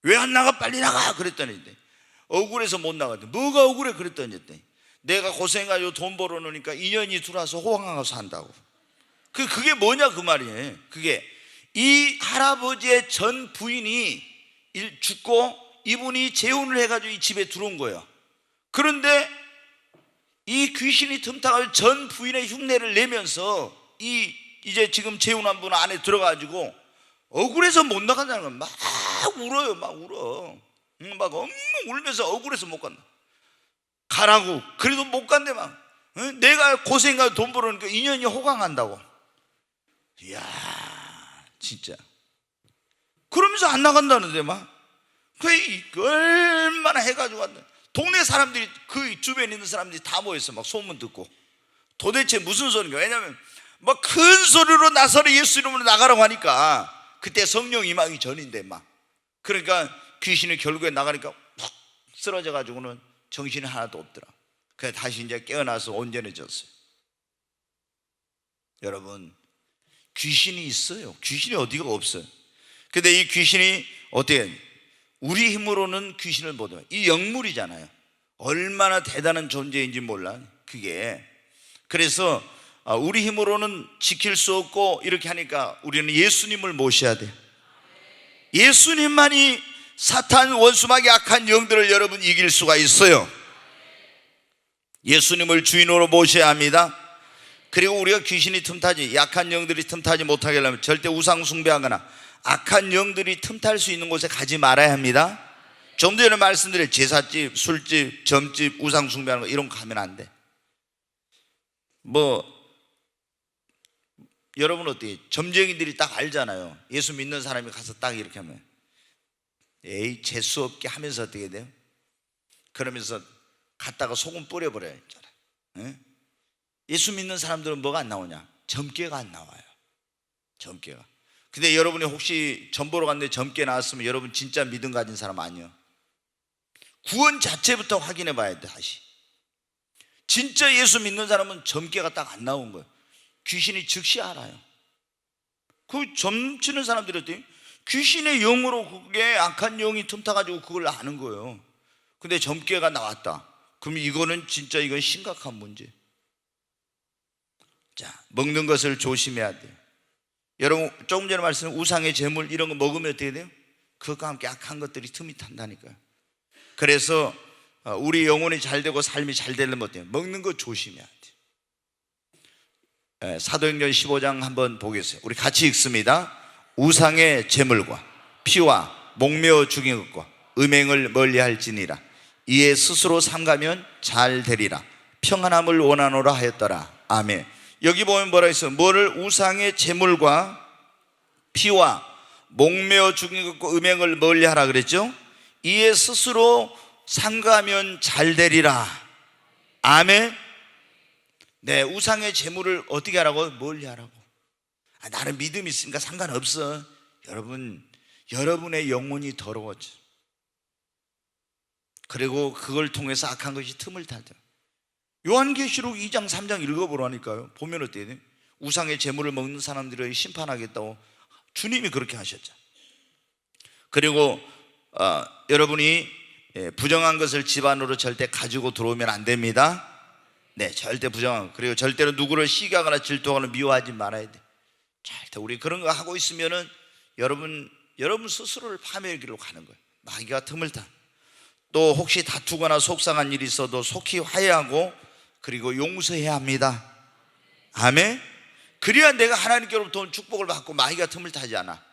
왜 안 나가? 빨리 나가! 그랬더니 억울해서 못 나갔대. 뭐가 억울해? 그랬더니 내가 고생해가지고 돈 벌어놓으니까 인연이 들어와서 호강하고 산다고. 그게 뭐냐 그 말이에요. 그게 이 할아버지의 전 부인이 죽고 이분이 재혼을 해가지고 이 집에 들어온 거예요. 그런데 이 귀신이 틈타가지고 전 부인의 흉내를 내면서 이제 지금 재혼한 분 안에 들어가가지고 억울해서 못 나간다는 건 막 울어요. 막 울어. 막 엉엉 울면서 억울해서 못 간다. 가라고. 그래도 못 간대 막. 내가 고생해서 돈 벌어니까 인연이 호강한다고. 이야 진짜. 그러면서 안 나간다는데 막. 그 얼마나 해가지고 왔나. 동네 사람들이 그 주변에 있는 사람들이 다 모였어. 막 소문 듣고 도대체 무슨 소리인가. 왜냐면 막 큰 소리로 나서라 예수 이름으로 나가라고 하니까 그때 성령 임하기 전인데 막. 그러니까 귀신이 결국에 나가니까 푹 쓰러져 가지고는 정신이 하나도 없더라. 그래서 다시 이제 깨어나서 온전해졌어요. 여러분 귀신이 있어요. 귀신이 어디가 없어요. 근데 이 귀신이 어떻게 우리 힘으로는 귀신을 못 해요. 이 영물이잖아요. 얼마나 대단한 존재인지 몰라 그게. 그래서 우리 힘으로는 지킬 수 없고 이렇게 하니까 우리는 예수님을 모셔야 돼요. 예수님만이 사탄 원수마귀 악한 영들을 여러분 이길 수가 있어요. 예수님을 주인으로 모셔야 합니다. 그리고 우리가 귀신이 틈타지, 약한 영들이 틈타지 못하게 하려면 절대 우상 숭배하거나 악한 영들이 틈탈 수 있는 곳에 가지 말아야 합니다. 좀 전에 말씀드린 제사집, 술집, 점집, 우상 숭배하는 거 이런 거 가면 안 돼. 여러분 어때요? 점쟁이들이 딱 알잖아요. 예수 믿는 사람이 가서 딱 이렇게 하면 에이 재수 없게 하면서 어떻게 돼요? 그러면서 갔다가 소금 뿌려버려요. 예수 믿는 사람들은 뭐가 안 나오냐? 점괘가 안 나와요. 점괘가. 근데 여러분이 혹시 점 보러 갔는데 점괘 나왔으면 여러분 진짜 믿음 가진 사람 아니에요. 구원 자체부터 확인해 봐야 돼. 다시 진짜 예수 믿는 사람은 점괘가 딱 안 나온 거예요. 귀신이 즉시 알아요. 그 점치는 사람들이 어때요? 귀신의 영으로 그게 악한 영이 틈타가지고 그걸 아는 거예요. 근데 점괘가 나왔다. 그럼 이거는 진짜 이건 심각한 문제. 자, 먹는 것을 조심해야 돼요. 여러분 조금 전에 말씀드린 우상의 제물 이런 거 먹으면 어떻게 돼요? 그것과 함께 악한 것들이 틈이 탄다니까요. 그래서 우리 영혼이 잘 되고 삶이 잘 되려면 어때요? 먹는 거 조심해야 돼요. 사도행전 15장 한번 보겠어요. 우리 같이 읽습니다. 우상의 제물과 피와 목매어 죽인 것과 음행을 멀리할지니라. 이에 스스로 삼가면 잘 되리라. 평안함을 원하노라 하였더라. 아멘. 여기 보면 뭐라 했어요? 뭐를 우상의 제물과 피와 목매어 죽인 것과 음행을 멀리하라 그랬죠? 이에 스스로 삼가면 잘 되리라. 아멘. 네, 우상의 제물을 어떻게 하라고? 멀리하라고. 나는 믿음이 있으니까 상관없어. 여러분의 영혼이 더러워져. 그리고 그걸 통해서 악한 것이 틈을 탈다. 요한계시록 2장 3장 읽어보라니까요. 보면 어때요? 우상의 제물을 먹는 사람들을 심판하겠다고 주님이 그렇게 하셨죠. 그리고 여러분이 부정한 것을 집 안으로 절대 가지고 들어오면 안 됩니다. 네, 절대 부정한 거. 그리고 절대로 누구를 시기하거나 질투하거나 미워하지 말아야 돼. 절대 우리 그런 거 하고 있으면은 여러분 스스로를 파멸의 길로 가는 거예요. 마귀가 틈을 타. 또 혹시 다투거나 속상한 일이 있어도 속히 화해하고 그리고 용서해야 합니다. 아멘. 그래야 내가 하나님께로부터 축복을 받고 마귀가 틈을 타지 않아.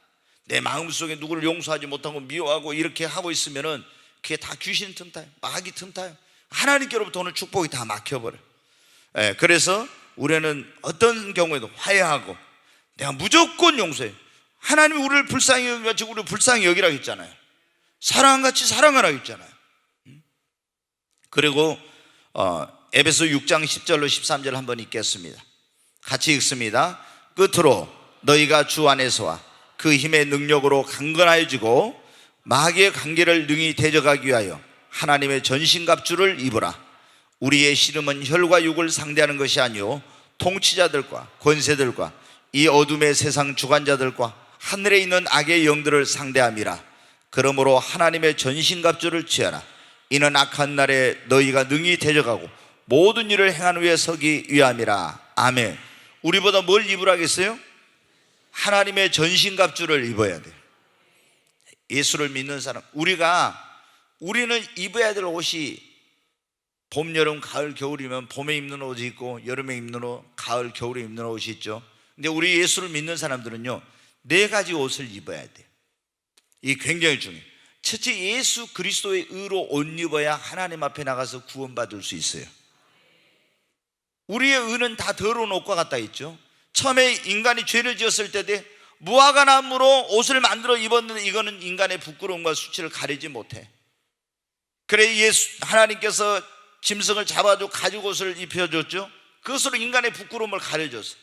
내 마음속에 누구를 용서하지 못하고 미워하고 이렇게 하고 있으면은 그게 다 귀신 틈타요. 마귀 틈타요. 하나님께로부터 오는 축복이 다 막혀버려. 그래서 우리는 어떤 경우에도 화해하고 내가 무조건 용서해. 하나님이 우리를 불쌍히 여기가 지금 우리를 불쌍히 여기라고 했잖아요. 사랑같이 사랑하라 했잖아요. 그리고 에베소 6장 10절로 13절 한번 읽겠습니다. 같이 읽습니다. 끝으로 너희가 주 안에서와 그 힘의 능력으로 강건하여지고 마귀의 관계를 능히 대적하기 위하여 하나님의 전신갑주를 입으라. 우리의 씨름은 혈과 육을 상대하는 것이 아니요 통치자들과 권세들과 이 어둠의 세상 주관자들과 하늘에 있는 악의 영들을 상대함이라. 그러므로 하나님의 전신갑주를 취하라. 이는 악한 날에 너희가 능히 대적하고 모든 일을 행하는 위에 서기 위함이라. 아멘. 우리보다 뭘 입으라겠어요? 하나님의 전신갑주를 입어야 돼요. 예수를 믿는 사람, 우리는 입어야 될 옷이 봄, 여름, 가을, 겨울이면 봄에 입는 옷이 있고 여름에 입는 옷, 가을, 겨울에 입는 옷이 있죠. 근데 우리 예수를 믿는 사람들은요 4가지 옷을 입어야 돼요. 이게 굉장히 중요해요. 첫째, 예수 그리스도의 의로 옷 입어야 하나님 앞에 나가서 구원받을 수 있어요. 우리의 의는 다 더러운 옷과 같다 했죠. 처음에 인간이 죄를 지었을 때 무화과나무로 옷을 만들어 입었는데 이거는 인간의 부끄러움과 수치를 가리지 못해. 그래 하나님께서 짐승을 잡아주고 가죽옷을 입혀줬죠. 그것으로 인간의 부끄러움을 가려줬어.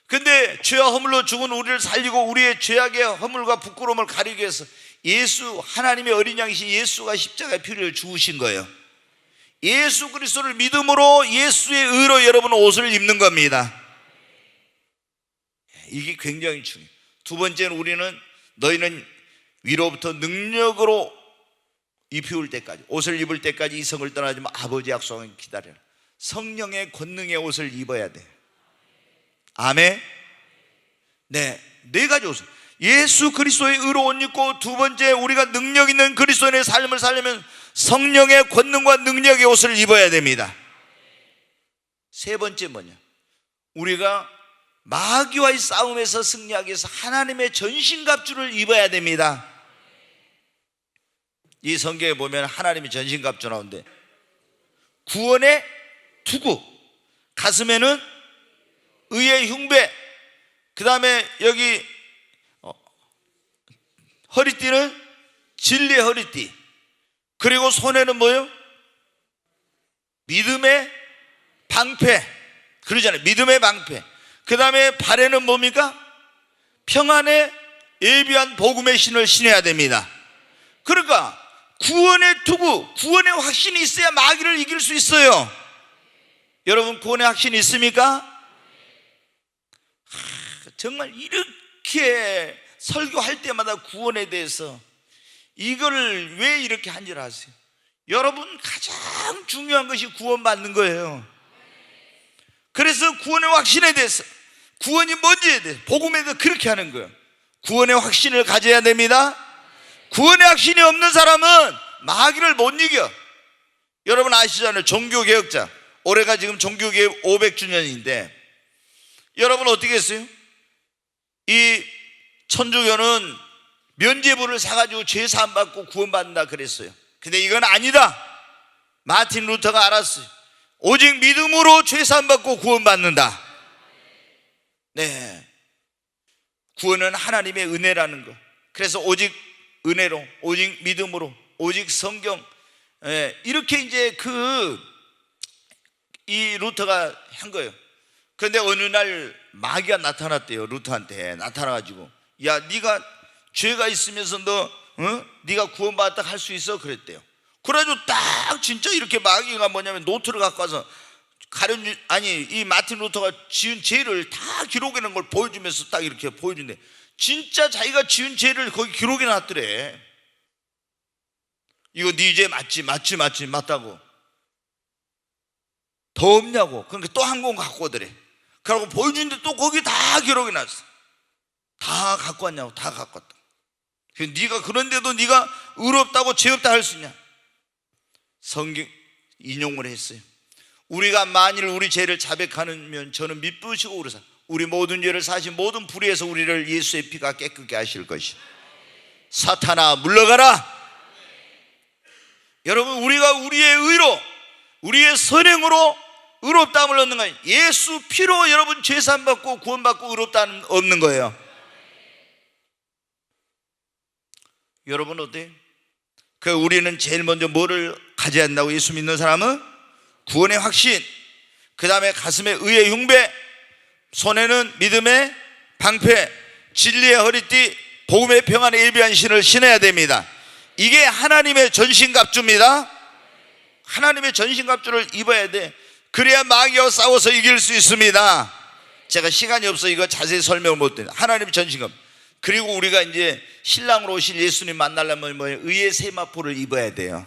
근데 죄와 허물로 죽은 우리를 살리고 우리의 죄악의 허물과 부끄러움을 가리기 위해서 하나님의 어린 양이신 예수가 십자가의 피를 죽으신 거예요. 예수 그리스도를 믿음으로 예수의 의로 여러분 옷을 입는 겁니다. 이게 굉장히 중요해요. 두 번째는 너희는 위로부터 능력으로 입혀올 때까지, 옷을 입을 때까지 이 성을 떠나지 마. 아버지 약속을 기다려라. 성령의 권능의 옷을 입어야 돼. 아멘. 네 4가지 옷을, 예수 그리스도의 의로 옷 입고, 두 번째 우리가 능력 있는 그리스도인의 삶을 살려면 성령의 권능과 능력의 옷을 입어야 됩니다. 세 번째 뭐냐, 우리가 마귀와의 싸움에서 승리하기 위해서 하나님의 전신갑주를 입어야 됩니다. 이 성경에 보면 하나님의 전신갑주 나오는데, 구원의 투구, 가슴에는 의의 흉배, 그 다음에 여기 허리띠는 진리의 허리띠, 그리고 손에는 뭐요? 믿음의 방패, 그러잖아요. 믿음의 방패. 그 다음에 발에는 뭡니까? 평안의 예비한 복음의 신을 신어야 됩니다. 그러니까 구원의 투구, 구원의 확신이 있어야 마귀를 이길 수 있어요. 여러분 구원의 확신이 있습니까? 정말 이렇게 설교할 때마다 구원에 대해서 이걸 왜 이렇게 한 줄 아세요? 여러분 가장 중요한 것이 구원받는 거예요. 그래서 구원의 확신에 대해서, 구원이 뭔지에 대해서, 복음에 대해서 그렇게 하는 거예요. 구원의 확신을 가져야 됩니다. 구원의 확신이 없는 사람은 마귀를 못 이겨. 여러분 아시잖아요. 종교개혁자, 올해가 지금 종교개혁 500주년인데 여러분 어떻게 했어요? 이 천주교는 면죄부를 사가지고 죄 사함 받고 구원받는다 그랬어요. 근데 이건 아니다. 마틴 루터가 알았어요. 오직 믿음으로 죄 사함 받고 구원받는다. 네, 구원은 하나님의 은혜라는 거. 그래서 오직 은혜로, 오직 믿음으로, 오직 성경, 이렇게 이제 이 루터가 한 거예요. 그런데 어느 날 마귀가 나타났대요. 루터한테 나타나가지고, 야 네가 죄가 있으면서 네가 구원받았다 할 수 있어? 그랬대요. 그래가지고 딱 진짜 이렇게 마귀가 뭐냐면 노트를 갖고 와서 이 마틴 루터가 지은 죄를 다 기록해 놓은 걸 보여주면서 딱 이렇게 보여준대. 진짜 자기가 지은 죄를 거기 기록해 놨더래. 이거 네 죄 맞지? 맞다고. 더 없냐고. 그러니까 또 한 권 갖고 오더래. 그러고 보여주는데 또 거기 다 기록해 놨어. 다 갖고 왔냐고. 다 갖고 왔다. 네가 그런데도 네가 의롭다고 죄 없다 할 수 있냐? 성경 인용을 했어요. 우리가 만일 우리 죄를 자백하면 저는 미쁘시고 그러사 우리 모든 죄를 사신 모든 불의에서 우리를 예수의 피가 깨끗게 하실 것이. 사탄아 물러가라. 여러분 우리가 우리의 의로, 우리의 선행으로 의롭다함을 얻는 거예요. 예수 피로 여러분 죄산 받고 구원받고 의롭다함은 없는 거예요. 여러분 어때요? 우리는 제일 먼저 뭐를 가져야 한다고? 예수 믿는 사람은 구원의 확신, 그 다음에 가슴에 의의 흉배, 손에는 믿음의 방패, 진리의 허리띠, 복음의 평안에 예비한 신을 신어야 됩니다. 이게 하나님의 전신갑주입니다. 하나님의 전신갑주를 입어야 돼. 그래야 마귀와 싸워서 이길 수 있습니다. 제가 시간이 없어 이거 자세히 설명을 못 드려요. 하나님의 전신갑주. 그리고 우리가 이제 신랑으로 오실 예수님 만나려면 뭐예요? 의의 세마포를 입어야 돼요.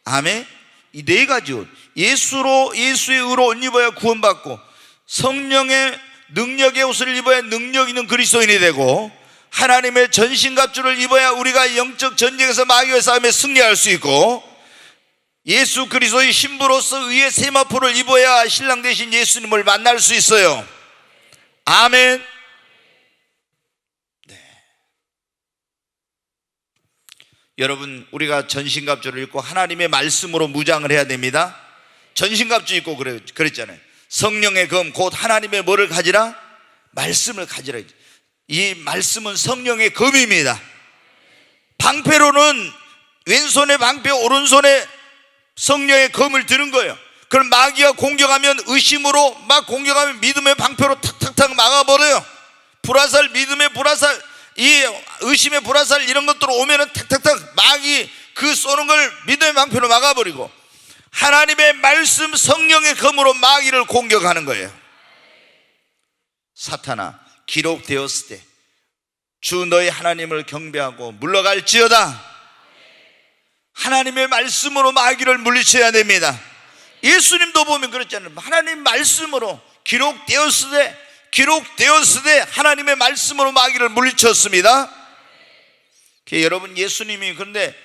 아멘. 이 네 가지 옷, 예수의 의로 옷 입어야 구원받고, 성령의 능력의 옷을 입어야 능력 있는 그리스도인이 되고, 하나님의 전신갑주를 입어야 우리가 영적 전쟁에서 마귀의 싸움에 승리할 수 있고, 예수 그리스도의 신부로서 의의 세마포를 입어야 신랑 되신 예수님을 만날 수 있어요. 아멘. 네. 여러분, 우리가 전신갑주를 입고 하나님의 말씀으로 무장을 해야 됩니다. 전신갑주 입고 그랬잖아요. 성령의 검, 곧 하나님의 뭐를 가지라? 말씀을 가지라. 이 말씀은 성령의 검입니다. 방패로는 왼손에 방패, 오른손에 성령의 검을 드는 거예요. 그럼 마귀가 공격하면 의심으로 막 공격하면 믿음의 방패로 탁탁탁 막아버려요. 불화살, 믿음의 불화살, 이 의심의 불화살 이런 것들로 오면은 탁탁탁 마귀 그 쏘는 걸 믿음의 방패로 막아버리고, 하나님의 말씀 성령의 검으로 마귀를 공격하는 거예요. 사탄아, 기록되었을 때 주 너희 하나님을 경배하고 물러갈지어다. 하나님의 말씀으로 마귀를 물리쳐야 됩니다. 예수님도 보면 그랬잖아요. 하나님 말씀으로 기록되었으되 하나님의 말씀으로 마귀를 물리쳤습니다. 여러분, 예수님이 그런데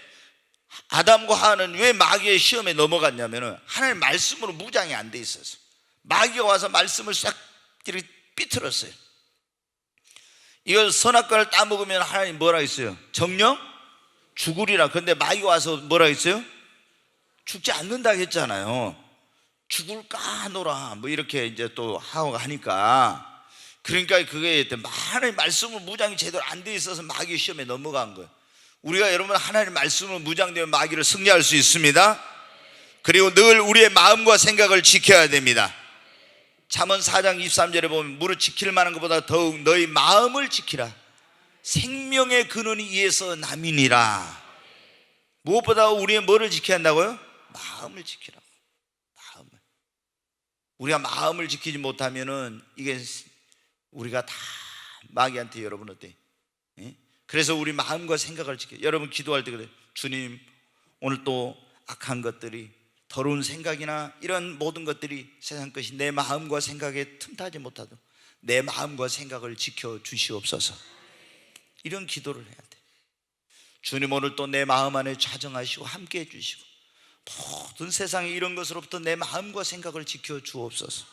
아담과 하와는 왜 마귀의 시험에 넘어갔냐면 하나님 말씀으로 무장이 안 돼 있었어요. 마귀가 와서 말씀을 싹 이렇게 삐틀었어요. 이걸 선악과를 따먹으면 하나님 뭐라 했어요? 정령 죽으리라. 그런데 마귀가 와서 뭐라 했어요? 죽지 않는다 했잖아요. 죽을까 하노라 뭐 이렇게 이제 또 하와가 하니까, 그러니까 그게 하나님 말씀으로 무장이 제대로 안 돼 있어서 마귀의 시험에 넘어간 거예요. 우리가 여러분 하나님 말씀으로 무장되면 마귀를 승리할 수 있습니다. 그리고 늘 우리의 마음과 생각을 지켜야 됩니다. 잠언 4장 23절에 보면 무릇 지킬 만한 것보다 더욱 너희 마음을 지키라. 생명의 근원이 이에서 남이니라. 무엇보다 우리의 뭐를 지켜야 한다고요? 마음을 지키라고. 마음을. 우리가 마음을 지키지 못하면은 이게 우리가 다 마귀한테, 여러분 어때? 예? 그래서 우리 마음과 생각을 지켜. 여러분 기도할 때 그래. 주님, 오늘 또 악한 것들이, 더러운 생각이나 이런 모든 것들이 세상 것이 내 마음과 생각에 틈타지 못하도록 내 마음과 생각을 지켜 주시옵소서. 이런 기도를 해야 돼. 주님, 오늘 또 내 마음 안에 좌정하시고 함께 해주시고 모든 세상의 이런 것으로부터 내 마음과 생각을 지켜 주옵소서.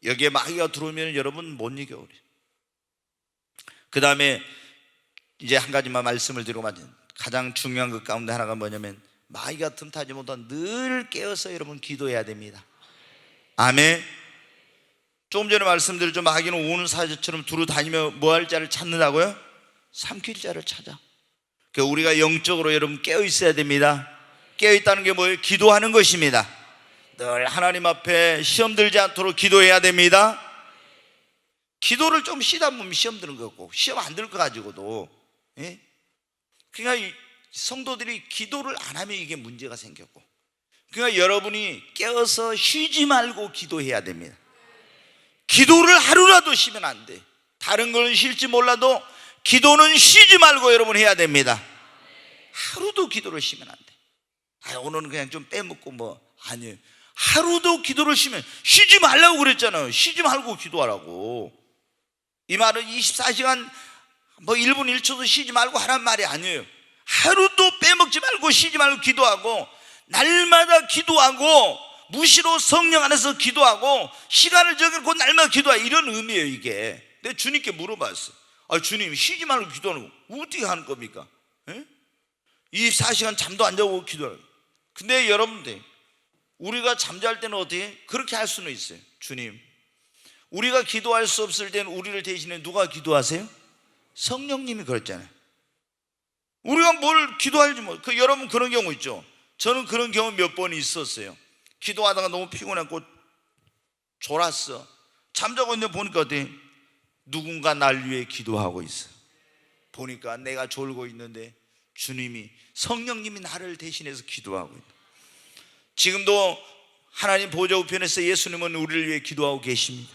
여기에 마귀가 들어오면 여러분 못 이겨. 우리 그 다음에 이제 한 가지만 말씀을 드리고 마치는, 가장 중요한 것 가운데 하나가 뭐냐면 마귀가 틈타지 못한 늘 깨어서 여러분 기도해야 됩니다. 아멘. 조금 전에 말씀드렸죠. 마귀는 오는 사자처럼 두루 다니며 뭐 할 자를 찾는다고요? 삼킬 자를 찾아. 그러니까 우리가 영적으로 여러분 깨어 있어야 됩니다. 깨어 있다는 게 뭐예요? 기도하는 것입니다. 늘 하나님 앞에 시험 들지 않도록 기도해야 됩니다. 기도를 좀 쉬다 보면 시험 드는 거 같고, 시험 안 들 거 가지고도, 예? 그러니까 성도들이 기도를 안 하면 이게 문제가 생겼고, 그러니까 여러분이 깨어서 쉬지 말고 기도해야 됩니다. 기도를 하루라도 쉬면 안 돼. 다른 건 쉴지 몰라도 기도는 쉬지 말고 여러분 해야 됩니다. 하루도 기도를 쉬면 안 돼. 오늘은 그냥 좀 빼먹고 뭐, 아니에요. 하루도 기도를 쉬지 말라고 그랬잖아요. 쉬지 말고 기도하라고. 이 말은 24시간 뭐 1분 1초도 쉬지 말고 하란 말이 아니에요. 하루도 빼먹지 말고 쉬지 말고 기도하고, 날마다 기도하고, 무시로 성령 안에서 기도하고, 시간을 정해놓고 날마다 기도하, 이런 의미예요. 이게 내가 주님께 물어봤어요. 주님, 쉬지 말고 기도하는 거 어떻게 하는 겁니까? 24시간 잠도 안 자고 기도하는. 근데 여러분들, 우리가 잠잘 때는 어떻게? 그렇게 할 수는 있어요. 주님, 우리가 기도할 수 없을 때는 우리를 대신해 누가 기도하세요? 성령님이 그랬잖아요. 우리가 뭘 기도할지 여러분 그런 경우 있죠. 저는 그런 경우 몇 번 있었어요. 기도하다가 너무 피곤했고 졸았어. 잠자고 있는데 보니까 어때? 누군가 날 위해 기도하고 있어. 보니까 내가 졸고 있는데 주님이, 성령님이 나를 대신해서 기도하고 있다. 지금도 하나님 보좌 우편에서 예수님은 우리를 위해 기도하고 계십니다.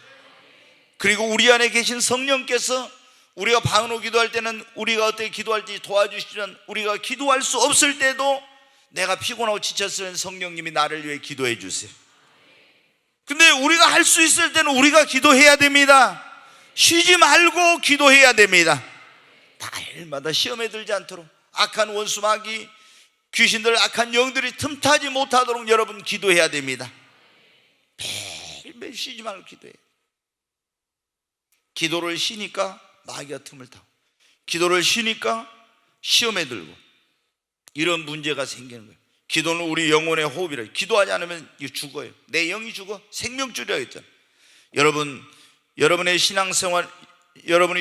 그리고 우리 안에 계신 성령께서 우리가 방언으로 기도할 때는 우리가 어떻게 기도할지 도와주시면, 우리가 기도할 수 없을 때도 내가 피곤하고 지쳤을 때는 성령님이 나를 위해 기도해 주세요. 근데 우리가 할 수 있을 때는 우리가 기도해야 됩니다. 쉬지 말고 기도해야 됩니다. 날마다 시험에 들지 않도록, 악한 원수 마귀, 귀신들, 악한 영들이 틈타지 못하도록 여러분 기도해야 됩니다. 매일매일 쉬지 말고 기도해요. 기도를 쉬니까 마귀가 틈을 타고, 기도를 쉬니까 시험에 들고, 이런 문제가 생기는 거예요. 기도는 우리 영혼의 호흡이라. 기도하지 않으면 죽어요. 내 영이 죽어. 생명줄이라 했잖아요. 여러분이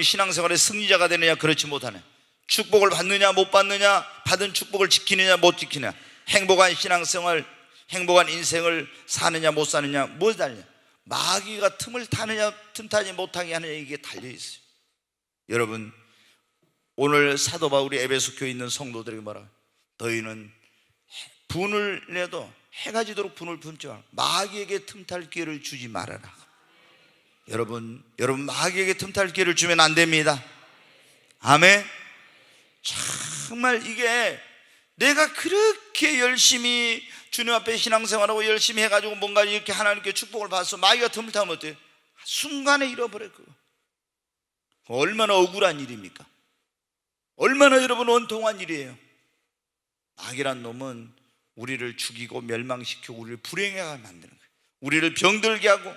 신앙생활의 승리자가 되느냐, 그렇지 못하냐, 축복을 받느냐 못 받느냐, 받은 축복을 지키느냐 못 지키느냐, 행복한 신앙생활, 행복한 인생을 사느냐 못 사느냐, 뭐 달냐, 마귀가 틈을 타느냐 틈타지 못하게 하느냐, 이게 달려있어요. 여러분, 오늘 사도 바울이 에베소 교회에 있는 성도들에게 말하고, 너희는 분을 내도 해가 지도록 분을 품지 말고 마귀에게 틈탈 기회를 주지 말아라. 여러분 마귀에게 틈탈 기회를 주면 안 됩니다. 아멘. 정말 이게 내가 그렇게 열심히 주님 앞에 신앙생활하고 열심히 해가지고 뭔가 이렇게 하나님께 축복을 받아서 마귀가 틈을 타면 어때요? 순간에 잃어버려. 그거 얼마나 억울한 일입니까? 얼마나 여러분 원통한 일이에요. 마귀란 놈은 우리를 죽이고 멸망시키고 우리를 불행하게 만드는 거예요. 우리를 병들게 하고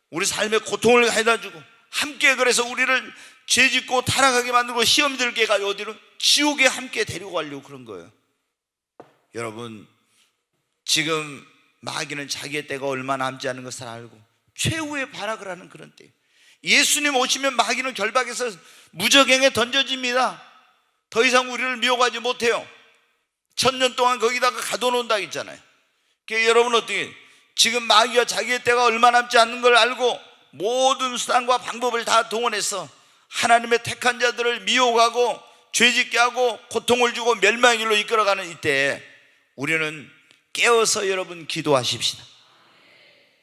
우리 삶에 고통을 해다 주고, 함께 그래서 우리를 죄짓고 타락하게 만들고 시험 들게 해가지고 어디로? 지옥에 함께 데리고 가려고 그런 거예요. 여러분, 지금 마귀는 자기의 때가 얼마 남지 않은 것을 알고 최후의 발악을 하는 그런 때예요. 예수님 오시면 마귀는 결박해서 무저갱에 던져집니다. 더 이상 우리를 미혹하지 못해요. 1000년 동안 거기다가 가둬놓는다 했잖아요. 그러니까 여러분 어떻게, 지금 마귀가 자기의 때가 얼마 남지 않는 걸 알고 모든 수단과 방법을 다 동원해서 하나님의 택한 자들을 미혹하고 죄짓게 하고 고통을 주고 멸망의 길로 이끌어가는 이때에 우리는 깨어서 여러분 기도하십시다.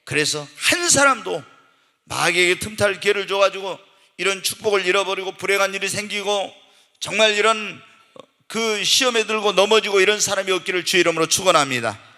그래서 한 사람도 마귀에게 틈탈 기회를 줘가지고 이런 축복을 잃어버리고 불행한 일이 생기고 정말 이런 그 시험에 들고 넘어지고 이런 사람이 없기를 주의 이름으로 축원합니다.